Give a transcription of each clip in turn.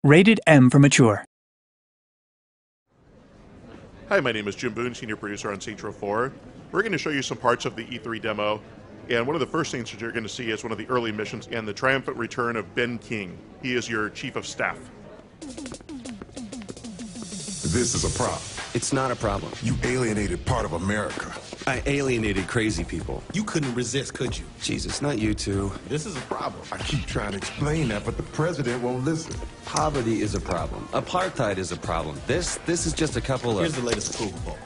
Rated M for mature. Hi, my name is Jim Boone, Senior Producer on Saints Row 4. We're going to show you some parts of the E3 demo, and one of the first things that you're going to see is one of the early missions and the triumphant return of Ben King. He is your Chief of Staff. This is a problem. It's not a problem. You alienated part of America. I alienated crazy people. You couldn't resist, could you? Jesus, not you two. This is a problem. I keep trying to explain that, but the president won't listen. Poverty is a problem. Apartheid is a problem. This is just a couple of... Here's the latest approval poll.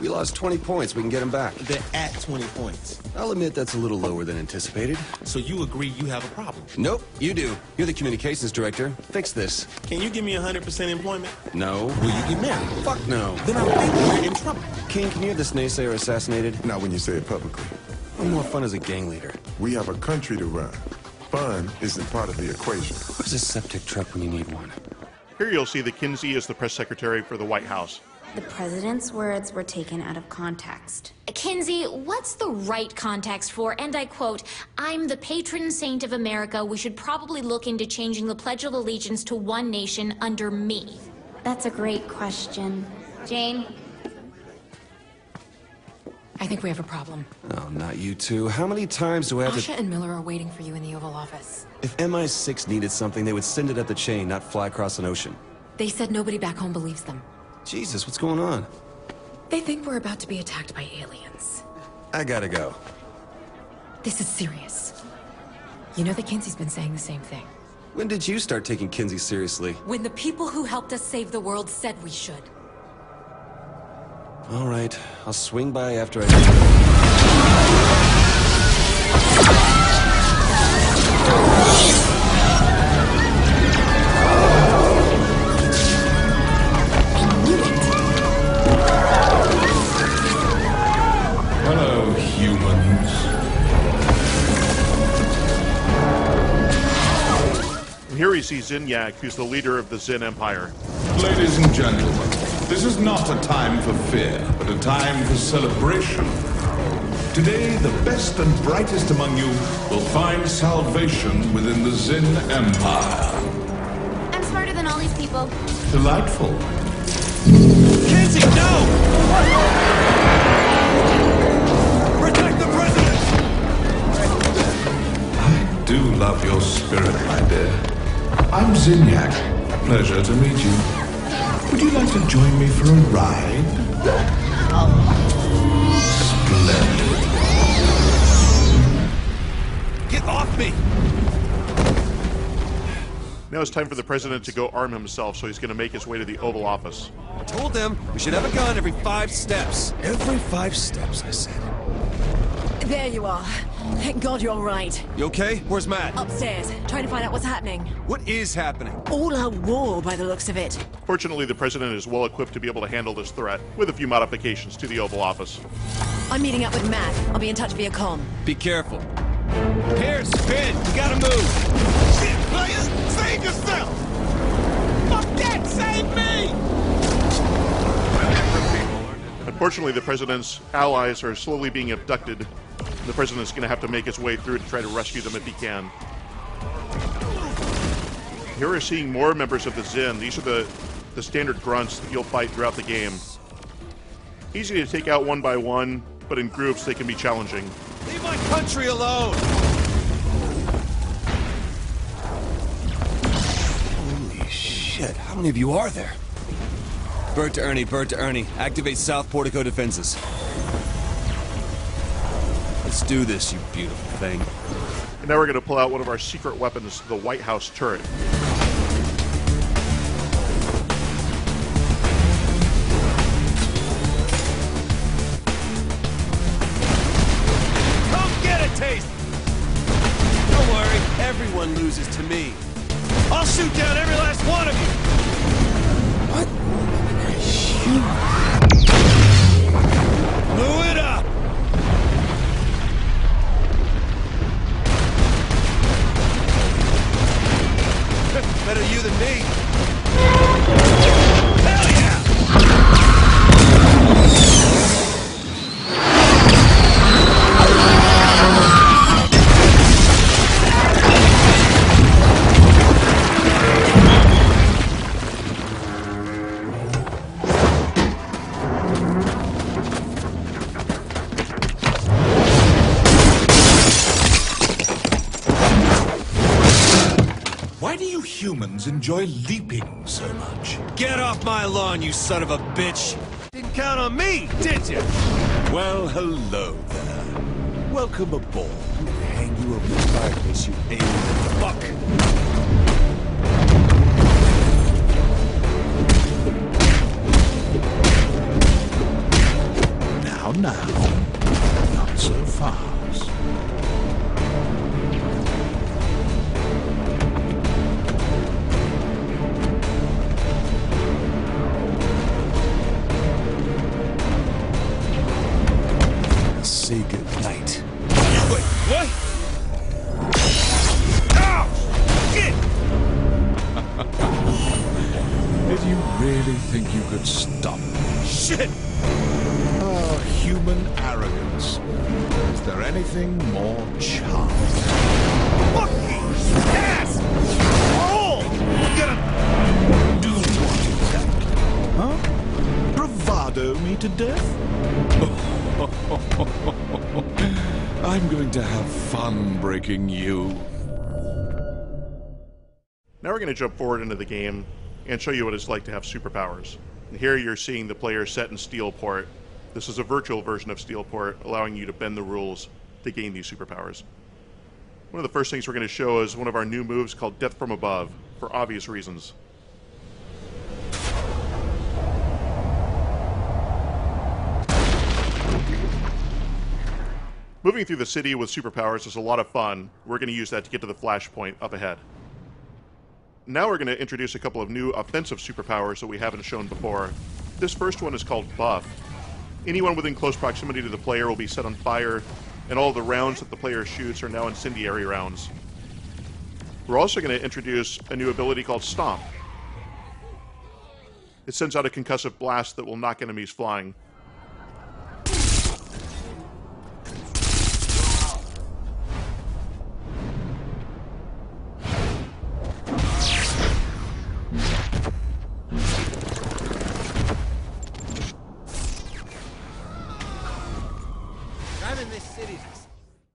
We lost 20 points. We can get them back. They're at 20 points. I'll admit that's a little lower than anticipated. So you agree you have a problem? Nope, you do. You're the communications director. Fix this. Can you give me 100% employment? No. Will you get married? Fuck no. Then I think we're in trouble. King, can you have this naysayer assassinated? Not when you say it publicly. No more fun as a gang leader. We have a country to run. Fun isn't part of the equation. Where's a septic truck when you need one? Here you'll see that Kinsey is the press secretary for the White House. The president's words were taken out of context. Kinsey, what's the right context for, and I quote, "I'm the patron saint of America. We should probably look into changing the Pledge of Allegiance to one nation under me"? That's a great question. Jane? I think we have a problem. Oh, not you two. How many times do I have Asha and Miller are waiting for you in the Oval Office. If MI6 needed something, they would send it up the chain, not fly across an ocean. They said nobody back home believes them. Jesus, what's going on? They think we're about to be attacked by aliens. I gotta go. This is serious. You know that Kinsey's been saying the same thing. When did you start taking Kinsey seriously? When the people who helped us save the world said we should. All right, I'll swing by after I... Hello, humans. And here we see Zinyak, who's the leader of the Zin Empire. Ladies and gentlemen, this is not a time for fear, but a time for celebration. Today, the best and brightest among you will find salvation within the Zin Empire. I'm smarter than all these people. Delightful. Kinsey, no! Protect the president! I do love your spirit, my dear. I'm Zinyak. Pleasure to meet you. Would you like to join me for a ride? Splendid. Get off me! Now it's time for the president to go arm himself, so he's going to make his way to the Oval Office. I told them we should have a gun every 5 steps. Every 5 steps, I said. There you are. Thank God you're all right. You okay? Where's Matt? Upstairs, trying to find out what's happening. What is happening? All out war by the looks of it. Fortunately, the president is well equipped to be able to handle this threat, with a few modifications to the Oval Office. I'm meeting up with Matt. I'll be in touch via comm. Be careful. Pierce, Finn, you gotta move! Shit, players! Save yourself! Fuck that! Save me! Unfortunately, the president's allies are slowly being abducted. The president's going to have to make his way through to try to rescue them if he can. Here we're seeing more members of the Zin. These are the standard grunts that you'll fight throughout the game. Easy to take out one by one, but in groups they can be challenging. Leave my country alone! Holy shit, how many of you are there? Bird to Ernie. Activate South Portico defenses. Let's do this, you beautiful thing. And now we're going to pull out one of our secret weapons, the White House turret. Come get a taste! Don't worry, everyone loses to me. I'll shoot down every last one of you! What? Blew it up! Better you than me. Hell yeah! Why do you humans enjoy leaping so much? Get off my lawn, you son of a bitch! Didn't count on me, did you? Well, hello there. Welcome aboard. I'm gonna hang you over the fireplace, you alien fuck. Now, not so fast. Say goodnight. Wait, what? Ow! Shit! Did you really think you could stop me? Shit! Oh, human arrogance. Is there anything more charming? Fucking ass! Oh! We're gonna Do what exactly? Huh? Bravado me to death? I'm going to have fun breaking you. Now we're going to jump forward into the game and show you what it's like to have superpowers. And here you're seeing the player set in Steelport. This is a virtual version of Steelport, allowing you to bend the rules to gain these superpowers. One of the first things we're going to show is one of our new moves called Death from Above, for obvious reasons. Moving through the city with superpowers is a lot of fun. We're going to use that to get to the flashpoint up ahead. Now we're going to introduce a couple of new offensive superpowers that we haven't shown before. This first one is called Buff. Anyone within close proximity to the player will be set on fire, and all of the rounds that the player shoots are now incendiary rounds. We're also going to introduce a new ability called Stomp. It sends out a concussive blast that will knock enemies flying.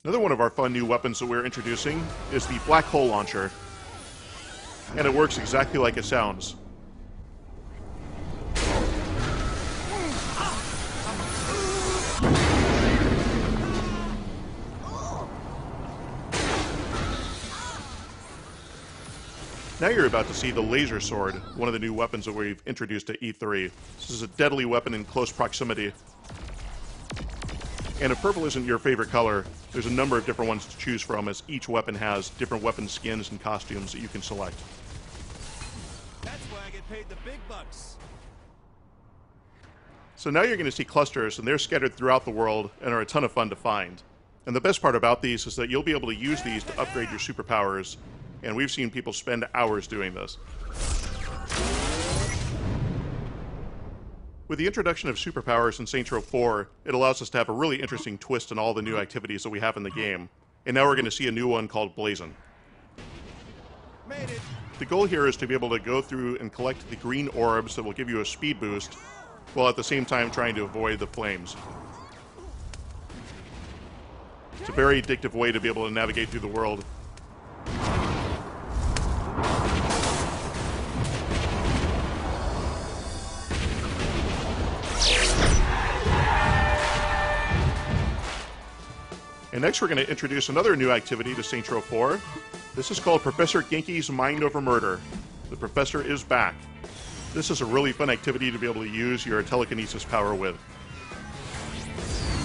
Another one of our fun new weapons that we're introducing is the Black Hole Launcher. And it works exactly like it sounds. Now you're about to see the Laser Sword, one of the new weapons that we've introduced to E3. This is a deadly weapon in close proximity. And if purple isn't your favorite color, there's a number of different ones to choose from, as each weapon has different weapon skins and costumes that you can select. That's why I get paid the big bucks. So now you're going to see clusters, and they're scattered throughout the world and are a ton of fun to find. And the best part about these is that you'll be able to use these to upgrade your superpowers, and we've seen people spend hours doing this. With the introduction of superpowers in Saints Row 4, it allows us to have a really interesting twist in all the new activities that we have in the game. And now we're going to see a new one called Blazon. Made it. The goal here is to be able to go through and collect the green orbs that will give you a speed boost, while at the same time trying to avoid the flames. It's a very addictive way to be able to navigate through the world. And next we're going to introduce another new activity to Saints Row 4. This is called Professor Genki's Mind Over Murder. The Professor is back. This is a really fun activity to be able to use your telekinesis power with.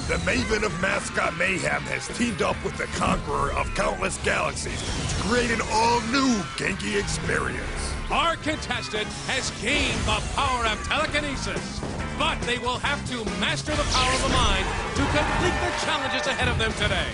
The Maven of Mascot Mayhem has teamed up with the Conqueror of Countless Galaxies to create an all-new Genki experience. Our contestant has gained the power of telekinesis, but they will have to master the power of the mind to complete the challenges ahead of them today.